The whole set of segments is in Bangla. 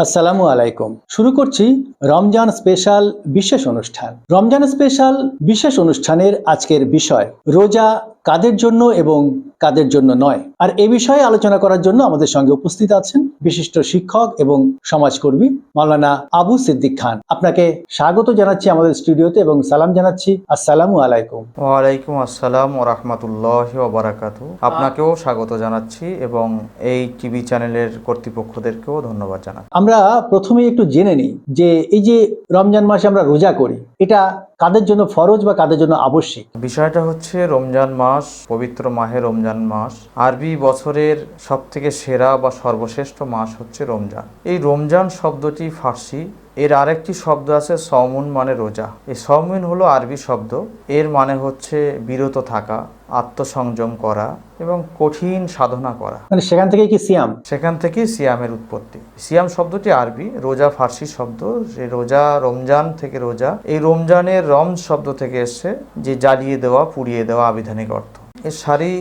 আসসালামু আলাইকুম। শুরু করছি রমজান স্পেশাল বিশেষ অনুষ্ঠান। রমজান স্পেশাল বিশেষ অনুষ্ঠানের আজকের বিষয় রোজা কাদের জন্য এবং কাদের জন্য নয়। আর এ বিষয়ে আলোচনা করার জন্য আমাদের সঙ্গে উপস্থিত আছেন বিশিষ্ট শিক্ষক এবং সমাজকর্মী মাওলানা আবু সিদ্দিক খান। আপনাকে স্বাগত জানাচ্ছি আমাদের স্টুডিওতে এবং সালাম জানাচ্ছি। আসসালামু আলাইকুম। ওয়ালাইকুম আসসালাম ওয়া রাহমাতুল্লাহি ওয়া বারাকাতুহু। আপনাকেও স্বাগত জানাচ্ছি এবং এই টিভি চ্যানেলের কর্তৃপক্ষদেরকেও ধন্যবাদ জানাচ্ছি। আমরা প্রথমেই একটু জেনে নিই যে এই যে রমজান মাসে আমরা রোজা করি, এটা কাদের জন্য ফরজ বা কাদের জন্য আবশ্যিক? বিষয়টা হচ্ছে রমজান মাস, পবিত্র মাহে রমজান মাস, আরবি বছরের সবথেকে সেরা বা সর্বশ্রেষ্ঠ মাস হচ্ছে রমজান। এই রমজান শব্দটি ফার্সি, এর আরেকটি শব্দ আছে সওমুন, মানে রোজা। এই সওমুন হলো আরবি শব্দ, এর মানে হচ্ছে বিরত থাকা, আত্মসংযম করা এবং কঠিন সাধনা করা। মানে সেখান থেকে কি সিয়াম? সেখান থেকেই সিয়ামের উৎপত্তি। সিয়াম শব্দটি আরবি, রোজা ফার্সি শব্দ। যে রোজা, রমজান থেকে রোজা, এই রমজানের রমজ শব্দ থেকে এসছে, যে জ্বালিয়ে দেওয়া, পুড়িয়ে দেওয়া আবিধানিক অর্থ। এর সারি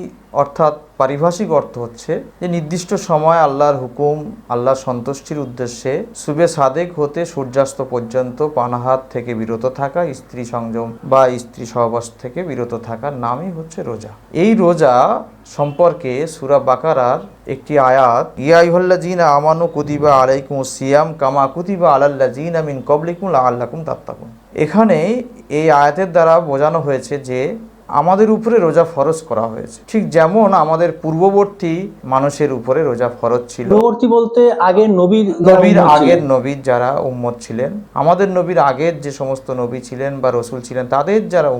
অর্থাৎ পারিভাষিক অর্থ হচ্ছে যে নির্দিষ্ট সময় আল্লাহর হুকুম, আল্লাহর সন্তুষ্টির উদ্দেশ্যে সুবে সাদেক হতে সূর্যাস্ত পর্যন্ত পানাহার থেকে বিরত থাকা, স্ত্রী সংযম বা স্ত্রী সহবাস থেকে বিরত থাকার নামই হচ্ছে রোজা। এই রোজা সম্পর্কে সূরা বাকারার একটি আয়াত, ইয়া আইয়ুহাল্লাযীনা আমানু কুতিবা আলাইকুমুস সিয়াম কামা কুতিবা আলাল্লাযীনা মিন ক্বাবলিকুম লাআল্লাকুম তাত্তাকুন। এখানে এই আয়াতের দ্বারা বোঝানো হয়েছে যে আমাদের উপরে রোজা ফরজ করা হয়েছে, ঠিক যেমন আমাদের পূর্ববর্তী মানুষের উপরে রোজা ফরজ ছিল। পূর্ববর্তী বলতে আগের নবীর আগের নবীর যারা উম্মত ছিলেন, আমাদের নবীর আগের যে সমস্ত নবী ছিলেন বা রসুল ছিলেন, তাদের যারা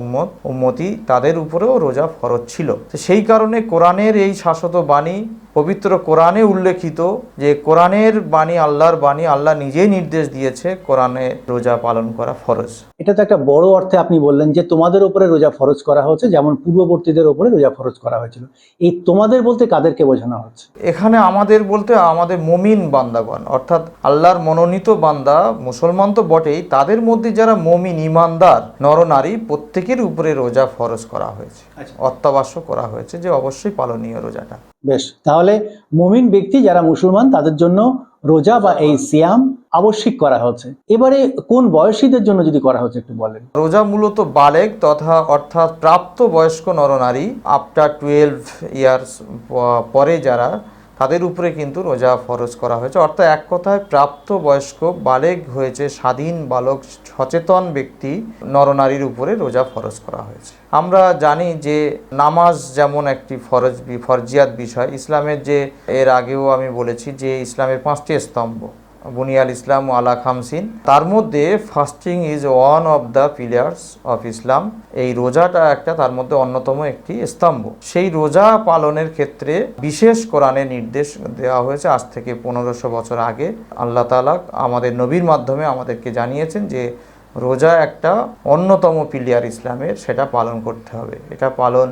উম্মতি, তাদের উপরেও রোজা ফরজ ছিল। তো সেই কারণে কোরআনের এই শাশ্বত বাণী, পবিত্র কোরআনে উল্লেখিত যে কোরআনের বাণী আল্লাহর বাণী, আল্লাহ নিজেই নির্দেশ দিয়েছে কোরআনে রোজা পালন করা ফরজ। এটা তো একটা বড় অর্থে আপনি বললেন যে তোমাদের উপরে রোজা ফরজ করা হচ্ছে, যেমন পূর্ববর্তীদের উপরে রোজা ফরজ করা হয়েছিল। এই তোমাদের বলতে কাদেরকে বোঝানো হচ্ছে? এখানে আমাদের বলতে আমাদের মুমিন বান্দাগণ, অর্থাৎ আল্লাহর মনোনীত বান্দা, মুসলমান তো বটেই, তাদের মধ্যে যারা মুমিন ইমানদার নরনারী, প্রত্যেকের উপরে রোজা ফরজ করা হয়েছে, অত্যাবশ্য করা হয়েছে যে অবশ্যই পালনীয় রোজাটা। বেশ, তাহলে মুমিন ব্যক্তি যারা মুসলমান তাদের জন্য রোজা বা এই সিয়াম আবশ্যিক করা হচ্ছে। এবারে কোন বয়সীদের জন্য যদি করা হচ্ছে একটু বলেন। রোজা মূলত বালেগ তথা অর্থাৎ প্রাপ্ত বয়স্ক নরনারী, আফটার 12 ইয়ার্স পরে যারা, তাদের উপরে কিন্তু রোজা ফরজ করা হয়েছে। অর্থাৎ এক কথায় প্রাপ্ত বয়স্ক বালেগ হয়েছে, স্বাধীন বালক সচেতন ব্যক্তি নরনারীর উপরে রোজা ফরজ করা হয়েছে। আমরা জানি যে নামাজ যেমন একটি ফরজিয়াত বিষয়, ইসলামের যে, এর আগেও আমি বলেছি যে ইসলামের 5টি স্তম্ভ, বুনিয়াল ইসলাম আলা খামসিন, তার মধ্যে fasting is one of the pillars of Islam. এই রোজাটা একটা তার মধ্যে অন্যতম একটি স্তম্ভ। সেই রোজা পালনের ক্ষেত্রে বিশেষ কোরআনে নির্দেশ দেওয়া হয়েছে। আজ থেকে 1500 বছর আগে আল্লাহ তাআলা আমাদের নবীর মাধ্যমে আমাদেরকে জানিয়েছেন যে রোজা একটা অন্যতম পিলিয়ার ইসলামের, সেটা পালন করতে হবে। এটা পালন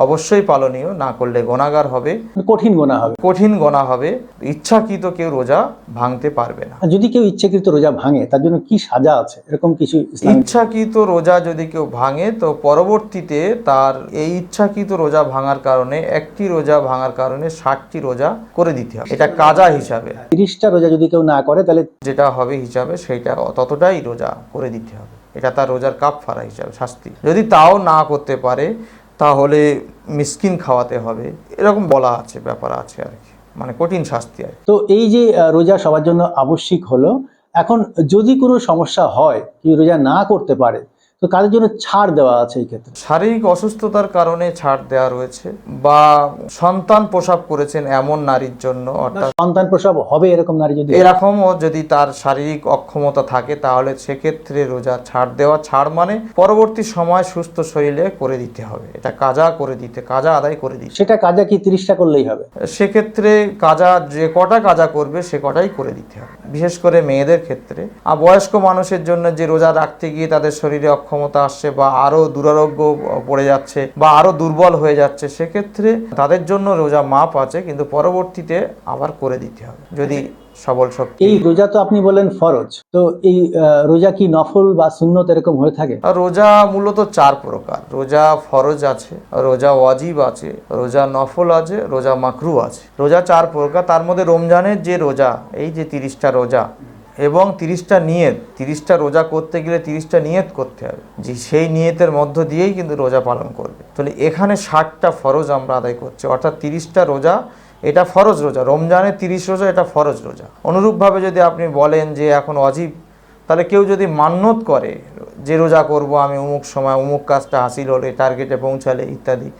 অবশ্যই পালনীয়, না করলে গুনাহগার হবে, কঠিন গোনা হবে। ইচ্ছাকৃত কেউ রোজা ভাঙতে পারবে না। যদি কেউ ইচ্ছাকৃত রোজা ভাঙে তার জন্য কি সাজা আছে, এরকম কিছু? ইচ্ছাকৃত রোজা যদি কেউ ভাঙে, তো পরবর্তীতে তার এই ইচ্ছাকৃত রোজা ভাঙার কারণে, একটি রোজা ভাঙার কারণে 60টি রোজা করে দিতে হবে। এটা কাজা হিসাবে। 30টা রোজা যদি কেউ না করে তাহলে যেটা হবে হিসাবে, সেইটা ততটাই রোজা করে দিতে হবে। এটা তার রোজার কাফারা হিসাবে শাস্তি। যদি তাও না করতে পারে তাহলে মিসকিন খাওয়াতে হবে, এরকম বলা আছে, ব্যাপার আছে আর কি, মানে কঠিন শাস্তি আর কি। তো এই যে রোজা সবার জন্য আবশ্যিক হলো, এখন যদি কোনো সমস্যা হয়, কি রোজা না করতে পারে, তো কাদের জন্য ছাড় দেওয়া আছে এই ক্ষেত্রে? শারীরিক অসুস্থতার কারণে ছাড় দেওয়া রয়েছে, বা সন্তান প্রসব করেছেন এমন নারীর জন্য, অর্থাৎ সন্তান প্রসব হবে এরকম নারী যদি, এরকমও যদি তার শারীরিক অক্ষমতা থাকে, তাহলে সেক্ষেত্রে রোজা ছাড় দেওয়া। ছাড় মানে পরবর্তী সময় সুস্থ শরীরে করে দিতে হবে, এটা কাজা আদায় করে দিতে। সেটা কাজা কি 30টা করলেই হবে? সেক্ষেত্রে কাজা, যে কটা কাজা করবে সে কটাই করে দিতে হবে, বিশেষ করে মেয়েদের ক্ষেত্রে। আর বয়স্ক মানুষের জন্য যে রোজা রাখতে গিয়ে তাদের শরীরে অক্ষমতা আসছে, বা আরো দুরারোগ্য পড়ে যাচ্ছে, বা আরো দুর্বল হয়ে যাচ্ছে, সেক্ষেত্রে তাদের জন্য রোজা মাপ আছে, কিন্তু পরবর্তীতে আবার করে দিতে হবে যদি সবল শক্তি। এই রোজা তো আপনি বলেন ফরজ, তো এই রোজা কি নফল বা সুন্নত এরকম হয়ে থাকে? রোজা মূলত 4 প্রকার। রোজা ফরজ আছে, রোজা ওয়াজিব আছে, রোজা নফল আছে, রোজা মাকরু আছে। রোজা 4 প্রকার। তার মধ্যে রমজানের যে রোজা, এই যে 30টা রোজা, এবং 30টা নিয়ত, 30টা রোজা করতে গেলে 30টা নিয়ত করতে হবে, যে সেই নিয়তের মধ্য দিয়েই কিন্তু রোজা পালন করবে। তাহলে এখানে 60টা ফরজ আমরা আদায় করছি, অর্থাৎ 30টা রোজা এটা ফরজ রোজা, রমজানের 30 রোজা এটা ফরজ রোজা। অনুরূপভাবে যদি আপনি বলেন যে এখন অজিব, তাহলে কেউ যদি মান্যত করে যে রোজা করব আমি অমুক সময় অমুক কাজটা হাসিল হলে, টার্গেটে পৌঁছালে ইত্যাদি,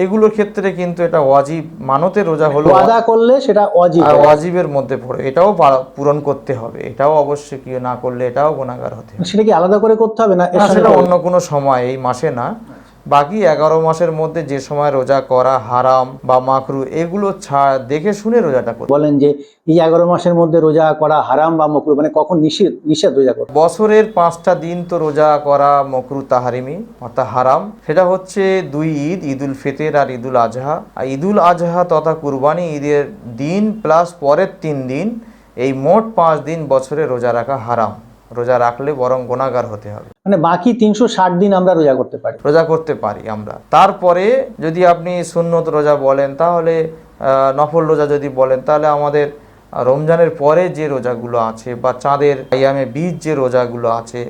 এগুলোর ক্ষেত্রে কিন্তু এটা ওয়াজিব, মানতের রোজা হলো ওয়াদা করলে সেটা ওয়াজিব আর ওয়াজিবের মধ্যে পড়ে, এটাও পূরণ করতে হবে, এটাও অবশ্যই কেউ না করলে এটাও গুনাহগার হতে হবে। সেটা কি আলাদা করে করতে হবে না না, সেটা অন্য কোনো সময়, এই মাসে না, বাকি 11 মাসের মধ্যে যে সময় রোজা করা হারাম বা মাকরু, এগুলো দেখে শুনে রোজাটা করতে। বলেন যে এই 11 মাসের মধ্যে রোজা করা হারাম বা মাকরুহ, মানে কখন নিষেধ নিষেধ রোজা করা? বছরের 5টা দিন তো রোজা করা মকরু তাহারিমি অর্থাৎ হারাম, সেটা হচ্ছে 2 ঈদ, ঈদুল ফিতর আর ঈদুল আজহা। আর ঈদুল আজহা তথা কুরবানি ঈদের দিন প্লাস পরের 3 দিন, এই মোট 5 দিন বছরে রোজা রাখা হারাম। রোজা রাখলে বরং গুনাহগার হতে হবে। মানে বাকি 360 দিন আমরা রোজা করতে পারি? রোজা করতে পারি আমরা। তারপরে যদি আপনি সুন্নত রোজা বলেন, তাহলে নফল রোজা যদি বলেন, তাহলে আমাদের রমজানের পরে যে রোজাগুলো আছে বা চাঁদের আইয়ামে বীজ যে রোজাগুলো আছে,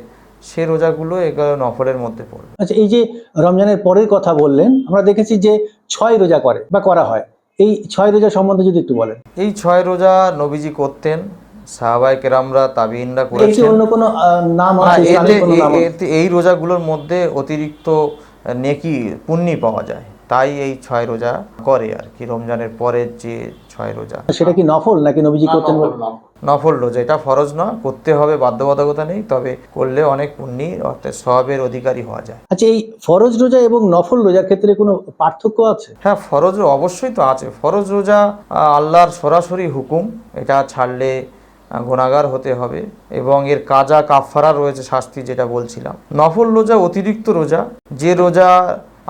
সে রোজাগুলো এগুলো নফলের মধ্যে পড়বে। আচ্ছা, এই যে রমজানের পরের কথা বললেন, আমরা দেখেছি যে 6 রোজা করে বা করা হয়, এই 6 রোজা সম্বন্ধে যদি একটু বলেন। এই 6 রোজা নবীজি করতেন, সাহাবায়ে কেরামরা তাবিঈনরা এর কি করেছেন। অন্য কোনো নাম না, আছে, ইসলামিক কোনো নাম আছে? এই রোজাগুলোর মধ্যে অতিরিক্ত নেকি পুণ্যি পাওয়া যায়, তাই এই 6 রোজা করে আর কি, রমজানের পরের যে 6 রোজা। সেটা কি নফল নাকি নবীজি করতেন বলে? নফল রোজা, এটা ফরজ না, করতে হবে, বাধ্যবাধকতা নেই, তবে করলে অনেক পুণ্যি অর্থাৎ সওয়াবের অধিকারী হওয়া যায়। আচ্ছা, এই ফরজ রোজা এবং নফল রোজার ক্ষেত্রে কোনো পার্থক্য আছে? হ্যাঁ, ফরজ অবশ্যই তো আছে। ফরজ রোজা আল্লাহর সরাসরি হুকুম, এটা ছাড়লে গুনাহগার হতে হবে এবং এর কাজা কাফফারা রয়েছে, শাস্তি, যেটা বলছিলাম। নফল রোজা অতিরিক্ত রোজা, যে রোজা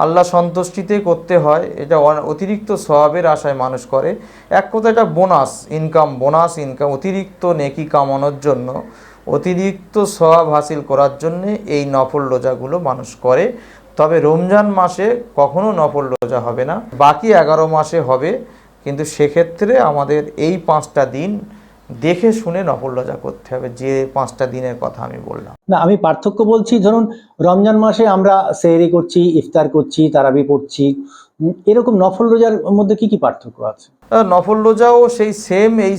আল্লাহ সন্তুষ্টিতে করতে হয়, এটা অতিরিক্ত সওয়াবের আশায় মানুষ করে। এক কথা এটা বোনাস ইনকাম, অতিরিক্ত নেকি কামানোর জন্য, অতিরিক্ত সওয়াব হাসিল করার জন্য এই নফল রোজাগুলো মানুষ করে। তবে রমজান মাসে কখনো নফল রোজা হবে না, বাকি 11 মাসে হবে, কিন্তু সেক্ষেত্রে আমাদের এই 5টা দিন দেখে শুনে নফল রোজা করতে হবে, যে 5টা দিনের কথা আমি বললাম। না, আমি পার্থক্য বলছি, ধরুন রমজান মাসে আমরা সেহরি করছি, ইফতার করছি, তারাবি পড়ছি, এরকম নফল রোজার মধ্যে কি কি পার্থক্য আছে? নফল রোজাও সেই সেম, এই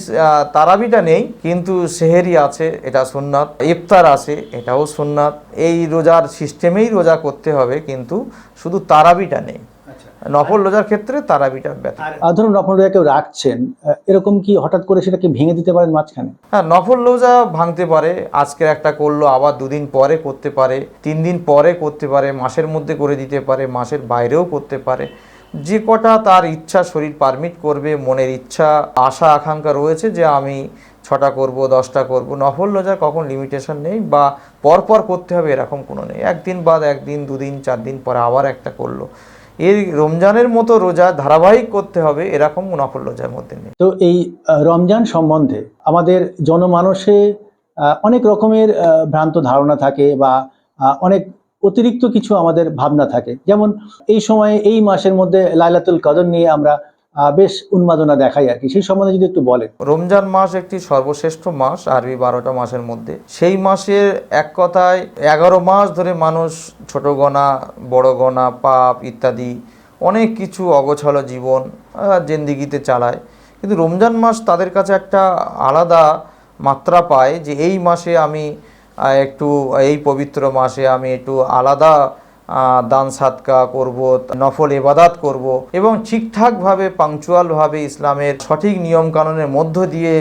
তারাবিটা নেই, কিন্তু সেহেরি আছে, এটা সুন্নাত, ইফতার আছে, এটাও সুন্নাত। এই রোজার সিস্টেমেই রোজা করতে হবে, কিন্তু শুধু তারাবিটা নেই। নফল রোজার ক্ষেত্রে তারাবিটা ব্যতীত। আর ধরুন নফল রোজা কেউ রাখছেন, এরকম কি হঠাৎ করে সেটাকে ভেঙে দিতে পারেন মাঝখানে? হ্যাঁ, নফল রোজা ভাঙতে পারে, আজকের একটা করলো, আবার 2 দিন পরে করতে পারে, 3 দিন পরে করতে পারে, মাসের মধ্যে করে দিতে পারে, মাসের বাইরেও করতে পারে, যে কটা তার ইচ্ছা শরীর পারমিট করবে, মনের ইচ্ছা আশা আকাঙ্ক্ষা রয়েছে যে আমি 6টা করব, 10টা করব। নফল রোজা কখন লিমিটেশন নেই বা পরপর করতে হবে এরকম কোনো নেই, একদিন বাদ একদিন, 2 দিন 4 দিন পরে আবার একটা করলো। এই রমজানের মতো রোজা ধারাবাহিক করতে হবে, এরকম নফল রোজার মধ্যে নেই। তো এই রমজান সম্বন্ধে আমাদের জনমানসে অনেক রকমের ভ্রান্ত ধারণা থাকে বা অনেক অতিরিক্ত কিছু আমাদের ভাবনা থাকে। যেমন এই সময়ে এই মাসের মধ্যে লাইলাতুল কদর নিয়ে আমরা বেশ উন্মাদনা দেখাই আর কি, সেই সম্বন্ধে যদি একটু বলেন। রমজান মাস একটি সর্বশ্রেষ্ঠ মাস আরবি 12টা মাসের মধ্যে। সেই মাসের এক কথায় 11 মাস ধরে মানুষ ছোট গোনা, বড় গোনা, পাপ ইত্যাদি অনেক কিছু অগোছালো জীবন জিন্দিগিতে চালায়, কিন্তু রমজান মাস তাদের কাছে একটা আলাদা মাত্রা পায়, যে এই মাসে আমি একটু, এই পবিত্র মাসে আমি একটু আলাদা দান সাদকা করব, নফল ইবাদাত করব এবং ঠিকঠাকভাবে পাংচুয়ালভাবে ইসলামের সঠিক নিয়ম কানুনের মধ্য দিয়ে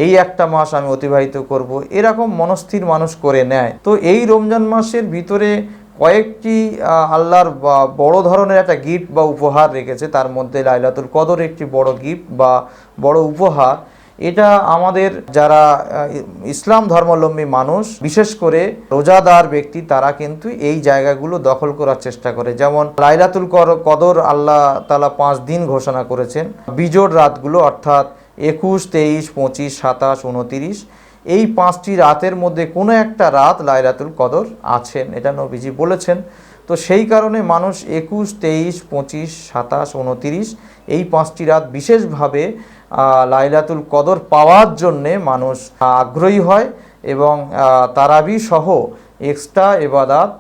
এই একটা মাস আমি অতিবাহিত করব, এরকম মনস্থির মানুষ করে নেয়। তো এই রমজান মাসের ভিতরে কয়েকটি আল্লাহর বড় ধরনের একটা গিফট বা উপহার রেখেছে, তার মধ্যে লাইলাতুল কদর একটি বড় গিফট বা বড় উপহার। এটা আমাদের যারা ইসলাম ধর্মাবলম্বী মানুষ, বিশেষ করে রোজাদার ব্যক্তি, তারা কিন্তু এই জায়গাগুলো দখল করার চেষ্টা করে। যেমন লাইলাতুল কদর আল্লাহ তাআলা 5 দিন ঘোষণা করেছেন, বিজোড় রাতগুলো অর্থাৎ 21, 23, 25, 27, 29, এই 5টি রাতের মধ্যে কোনো একটা রাত লাইলাতুল কদর আছেন, এটা নবীজি বলেছেন। তো সেই কারণে মানুষ 21, 23, 25, 27, 29 এই 5টি রাত বিশেষভাবে লাইলাতুল কদর পাওয়ার জন্যে মানুষ আগ্রহী হয় এবং তারাবি সহ এক্সট্রা ইবাদাত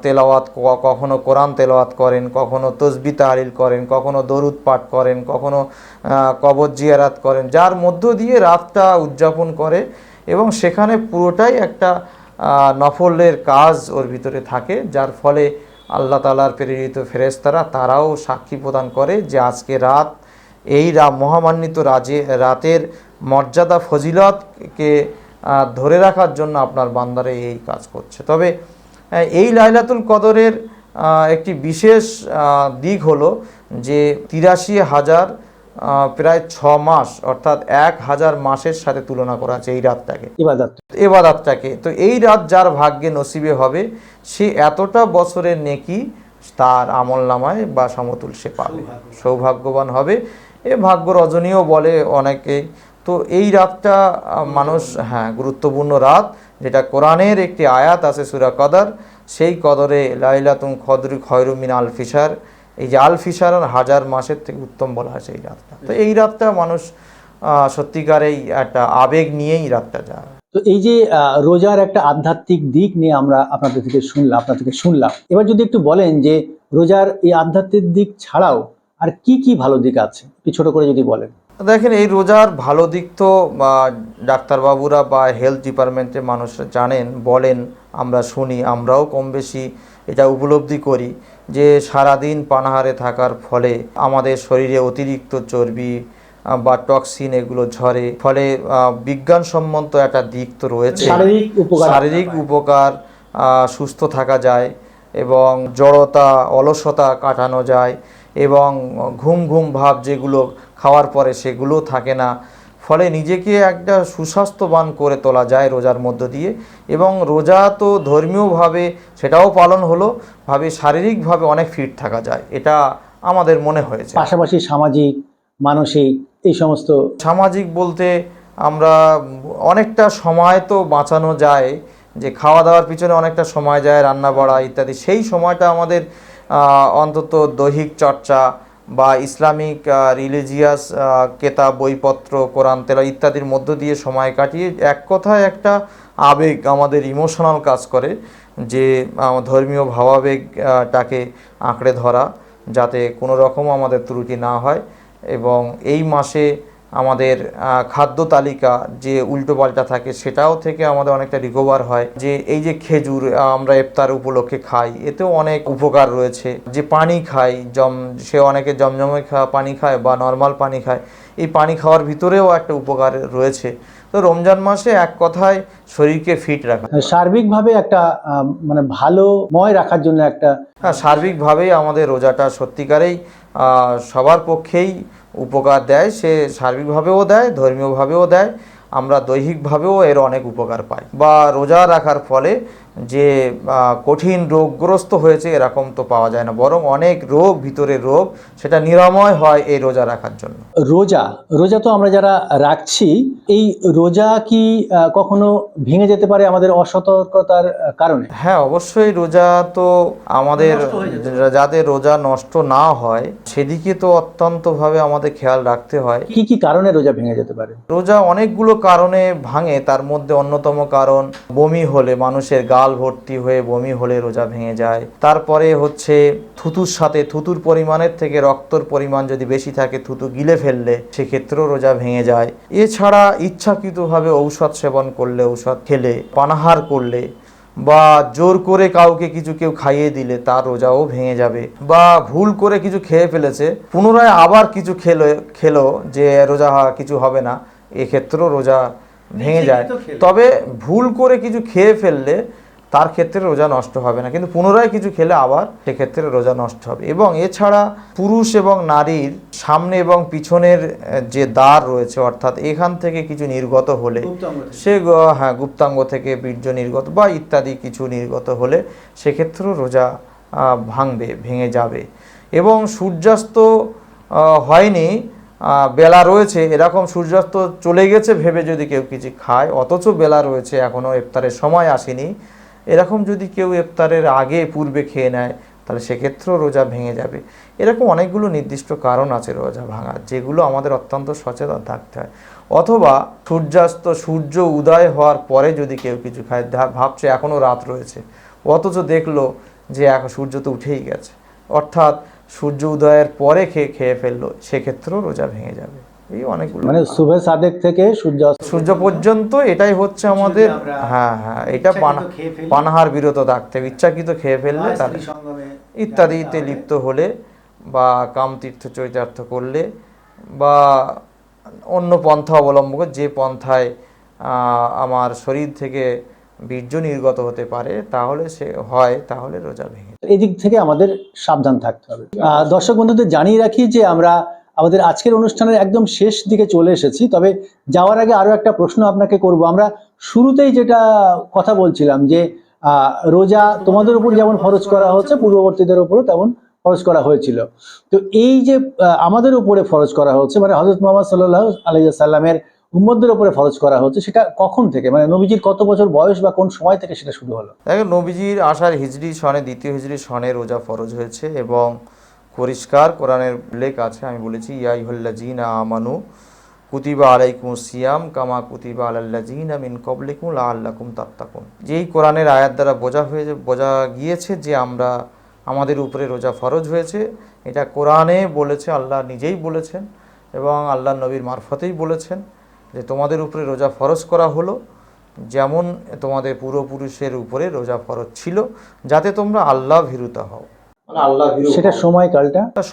তেলাওয়াত, কখনো কোরআন তেলাওয়াত করেন, কখনো তসবি তাহলিল করেন, কখনো দরুদ পাঠ করেন, কখনো কবর জিয়ারাত করেন, যার মধ্য দিয়ে রাতটা উদযাপন করে এবং সেখানে পুরোটাই একটা নফলের কাজ ওর ভিতরে থাকে, যার ফলে আল্লাহ তাআলার প্রেরিত ফেরেশতারা তারাও সাক্ষী প্রদান করে যে আজকে রাত, এই মহামান্বিত রাতের মর্যাদা ফজিলতকে ধরে রাখার জন্য আপনার বান্দারে এই কাজ করছে। তবে এই লাইলাতুল কদরের একটি বিশেষ দিক হলো যে ৮৩,০০০ প্রায় ৬ মাস অর্থাৎ ১,০০০ মাসের সাথে তুলনা করা আছে এই রাতটাকে, এবাদতটাকে। তো এই রাত যার ভাগ্যে নসিবে হবে সে এতটা বছরের নেকি তার আমলনামায় বা সমতুল সে পাবে, সৌভাগ্যবান হবে। এ ভাগ্য রজনীয় বলে অনেকে। তো এই রাতটা মানুষ, হ্যাঁ, গুরুত্বপূর্ণ রাত, যেটা কোরআনের একটি আয়াত আছে সূরা কদর, সেই কদরে লাইলাতুল কদরি খায়রুম মিন আলফি শাহর, এই যে আলফি শাহর ১,০০০ মাসের থেকে উত্তম বলা হয় সেই রাতটা। তো এই রাতটা মানুষ সত্যিকারেই একটা আবেগ নিয়েই রাতটা যায়। তো এই যে রোজার একটা আধ্যাত্মিক দিক নিয়ে আমরা আপনার থেকে শুনলাম, এবার যদি একটু বলেন যে রোজার এই আধ্যাত্মিক দিক ছাড়াও আর কি কি ভালো দিক আছে, একটু ছোট করে যদি বলেন। দেখেন, এই রোজার ভালো দিক তো ডাক্তারবাবুরা বা হেলথ ডিপার্টমেন্টের মানুষরা জানেন, বলেন, আমরা শুনি, আমরাও কম বেশি এটা উপলব্ধি করি যে সারাদিন পানাহারে থাকার ফলে আমাদের শরীরে অতিরিক্ত চর্বি বা টক্সিন এগুলো ঝরে, ফলে বিজ্ঞানসম্মত একটা দিক তো রয়েছে, শারীরিক উপকার, সুস্থ থাকা যায় এবং জড়তা অলসতা কাটানো যায় এবং ঘুম ঘুম ভাব যেগুলো খাওয়ার পরে সেগুলো থাকে না, ফলে নিজেকে একটা সুস্বাস্থ্যবান করে তোলা যায় রোজার মধ্য দিয়ে। এবং রোজা তো ধর্মীয়ভাবে সেটাও পালন হলো, শারীরিকভাবে অনেক ফিট থাকা যায়, এটা আমাদের মনে হয়েছে। পাশাপাশি সামাজিক, মানসিক, এই সমস্ত সামাজিক বলতে আমরা অনেকটা সময় তো বাঁচানো যায়, যে খাওয়া দাওয়ার পিছনে অনেকটা সময় যায়, রান্না বাড়া ইত্যাদি, সেই সময়টা আমাদের অন্তত দৈহিক চর্চা বা ইসলামিক রিলিজিয়াস কেতাব, বইপত্র, কোরআন তেলাওয়াত ইত্যাদির মধ্য দিয়ে সময় কাটিয়ে এক কথায় একটা আবেগ, আমাদের ইমোশনাল কাজ করে, যে ধর্মীয় ভাবাবেগটাকে আঁকড়ে ধরা, যাতে কোনো রকম আমাদের ত্রুটি না হয়। এবং এই মাসে আমাদের খাদ্য তালিকা যে উল্টোপাল্টা থাকে সেটাও থেকে আমাদের অনেকটা রিকভার হয়। যে এই যে খেজুর আমরা ইফতার উপলক্ষে খাই, এতেও অনেক উপকার রয়েছে। যে পানি খাই, সে অনেকে জমজমে পানি খায় বা নর্মাল পানি খায়, এই পানি খাওয়ার ভিতরেও একটা উপকার রয়েছে। তো রমজান মাসে এক কথায় শরীরকে ফিট রাখা, সার্বিকভাবে একটা মানে ভালোময় রাখার জন্য একটা, হ্যাঁ, সার্বিকভাবেই আমাদের রোজাটা সত্যিকারেই সবার পক্ষেই উপকার দেয়। সে সার্বিকভাবেও দেয়, ধর্মীয়ভাবেও দেয়, আমরা দৈহিকভাবেও এর অনেক উপকার পাই। বা রোজা রাখার ফলে যে কঠিন রোগগ্রস্ত হয়েছে এরকম তো পাওয়া যায় না, বরং অনেক রোগ, ভিতরের রোগ, সেটা নিরাময় হয় এই রোজা রাখার জন্য। রোজা তো আমরা যারা রাখছি, এই রোজা কি কখনো ভেঙে যেতে পারে আমাদের অসতর্কতার কারণে? হ্যাঁ, অবশ্যই। রোজা তো আমাদের, যাদের রোজা নষ্ট না হয় সেদিকে তো অত্যন্তভাবে আমাদের খেয়াল রাখতে হয়। কি কি কারণে রোজা ভেঙে যেতে পারে? রোজা অনেকগুলো কারণে ভাঙে, তার মধ্যে অন্যতম কারণ বমি হলে, মানুষের গাল ভর্তি হয়ে বমি হলে রোজা ভেঙে যায়। তারপরে হচ্ছে থুতুর সাথে, থুতুর পরিমাণের থেকে রক্তর পরিমাণ যদি বেশি থাকে, থুতু গিলে ফেললে সেক্ষেত্রেও রোজা ভেঙে যায়। এছাড়া ইচ্ছাকৃতভাবে ঔষধ সেবন করলে, ঔষধ খেলে, পানাহার করলে বা জোর করে কাউকে কেউ খাইয়ে দিলে তার রোজাও ভেঙে যাবে। বা ভুল করে কিছু খেয়ে ফেলেছে, পুনরায় আবার কিছু খেলো যে রোজা কিছু হবে না, এক্ষেত্রেও রোজা ভেঙে যায়। তবে ভুল করে কিছু খেয়ে ফেললে তার ক্ষেত্রে রোজা নষ্ট হবে না, কিন্তু পুনরায় কিছু খেলে আবার সেক্ষেত্রে রোজা নষ্ট হবে। এবং এছাড়া পুরুষ এবং নারীর সামনে এবং পিছনের যে দ্বার রয়েছে, অর্থাৎ এখান থেকে কিছু নির্গত হলে, সে হ্যাঁ, গুপ্তাঙ্গ থেকে বীর্য নির্গত বা ইত্যাদি কিছু নির্গত হলে সেক্ষেত্রেও রোজা ভেঙে যাবে। এবং সূর্যাস্ত হয়নি, বেলা রয়েছে, এরকম সূর্যাস্ত চলে গেছে ভেবে যদি কেউ কিছু খায়, অথচ বেলা রয়েছে, এখনও ইফতারের সময় আসেনি, এরকম যদি কেউ ইফতারের আগে পূর্বে খেয়ে নেয়, তাহলে সেক্ষেত্রেও রোজা ভেঙে যাবে। এরকম অনেকগুলো নির্দিষ্ট কারণ আছে রোজা ভাঙার, যেগুলো আমাদের অত্যন্ত সচেতন থাকতে হয়। অথবা সূর্য উদয় হওয়ার পরে যদি কেউ কিছু খায়, ভাবছে এখনও রাত রয়েছে, অথচ দেখলো যে এখন সূর্য তো উঠেই গেছে, অর্থাৎ সূর্য উদয়ের পরে খেয়ে ফেললো, সেক্ষেত্রেও রোজা ভেঙে যাবে। এই অনেকগুলো মানে সুবে সাদেক থেকে সূর্য পর্যন্ত এটাই হচ্ছে আমাদের। হ্যাঁ, এটা পানাহার বিরত থাকতে হবে। ইচ্ছাকৃত খেয়ে ফেললে, তাহলে ইত্যাদিতে লিপ্ত হলে, বা কামতীর্থ চরিতার্থ করলে, বা অন্য পন্থা অবলম্বন করে, যে পন্থায় আমার শরীর থেকে বীর্য নির্গত হতে পারে, তাহলে রোজা ভেঙে। এই দিক থেকে আমাদের সাবধান থাকতে হবে। দর্শক বন্ধুদের জানিয়ে রাখি যে আমরা আমাদের আজকের অনুষ্ঠানের একদম শেষ দিকে চলে এসেছি। তবে যাওয়ার আগে আরো একটা প্রশ্ন আপনাকে করব। আমরা শুরুতেই যেটা কথা বলছিলাম যে রোজা তোমাদের উপর যেমন ফরজ করা হচ্ছে, পূর্ববর্তীদের উপরও তেমন ফরজ করা হয়েছিল। তো এই যে আমাদের উপরে ফরজ করা হচ্ছে, মানে হযরত মুহাম্মদ সাল্লাল্লাহু আলাইহি সাল্লামের উম্মতদের উপরে ফরজ করা হচ্ছে, সেটা কখন থেকে, মানে নবীজির কত বছর বয়স বা কোন সময় থেকে সেটা শুরু হলো? দেখেন, নবীজির আসার হিজরি সনে, দ্বিতীয় হিজরি সনে রোজা ফরজ হয়েছে, এবং পরিষ্কার কোরআনের উল্লেখ আছে। আমি বলেছি, ইয়া আইয়ুহাল্লাযীনা আমানু কুতিবা আলাইকুমুস সিয়াম কামা কুতিবা আলাল্লাযীনা মিন ক্বাবলিকুম লাআল্লাকুম তাত্তাকুন। যেই কোরআনের আয়াত দ্বারা বোঝা গিয়েছে যে আমাদের উপরে রোজা ফরজ হয়েছে, এটা কোরআনে বলেছে, আল্লাহ নিজেই বলেছেন এবং আল্লাহ নবীর মারফতেই বলেছেন যে তোমাদের উপরে রোজা ফরজ করা হলো যেমন তোমাদের পূর্বপুরুষের উপরে রোজা ফরজ ছিল, যাতে তোমরা আল্লাহ ভীরুতা হও। সেটা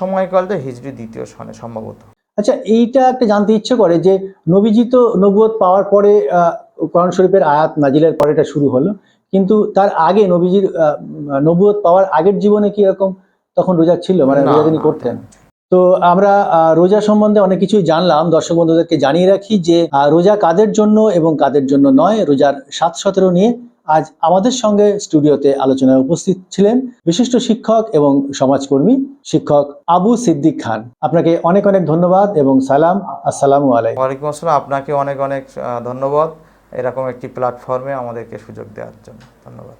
সময়কালটা হিজরি দ্বিতীয় সনে সম্ভবত। আচ্ছা, এইটা একটা জানতে ইচ্ছে করে যে নবীজি তো নবুয়ত পাওয়ার পরে কোরআন শরীফের আয়াত নাজিলের পরে এটা শুরু হলো, কিন্তু তার আগে নবীজির নবুয়ত পাওয়ার আগের জীবনে কি এরকম তখন রোজা ছিল, মানে রোজা তিনি করতেন? তো আমরা রোজা সম্বন্ধে অনেক কিছুই জানলাম। দর্শক বন্ধুদেরকে জানিয়ে রাখি যে রোজা কাদের জন্য এবং কাদের জন্য নয়, রোজার 7-17 নিয়ে আজ আমাদের সঙ্গে স্টুডিওতে আলোচনায় উপস্থিত ছিলেন বিশিষ্ট শিক্ষক এবং সমাজকর্মী শিক্ষক আবু সিদ্দিক খান। আপনাকে অনেক অনেক ধন্যবাদ এবং সালাম। আসসালামু আলাইকুম। ওয়ালাইকুম আসসালাম। আপনাকে অনেক অনেক ধন্যবাদ এরকম একটি প্ল্যাটফর্মে আমাদেরকে সুযোগ দেওয়ার জন্য। ধন্যবাদ।